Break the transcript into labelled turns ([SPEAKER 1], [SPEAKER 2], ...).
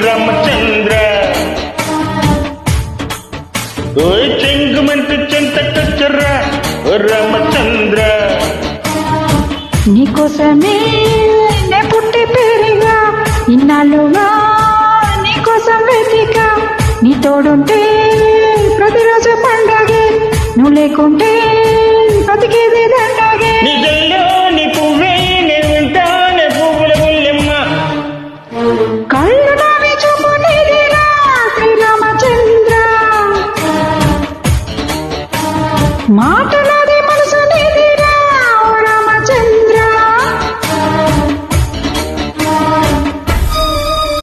[SPEAKER 1] రామచంద్ర ఓ చెంగుమంటూ చెంతకొచ్చరా ఓ రామచంద్ర
[SPEAKER 2] నీకోసమే నే పుట్టి పెరిగా ఇన్నాళ్ళుగా నీకోసం వెతికా నీ తోడుంటే ప్రతిరోజు పండగే నువ్వు లేకుంటే బతికేది దండగే
[SPEAKER 1] నిజంలో నీ పువ్వే నేను ఉంటానే పువ్వుల బుల్లెమ్మ
[SPEAKER 2] కళ్ళు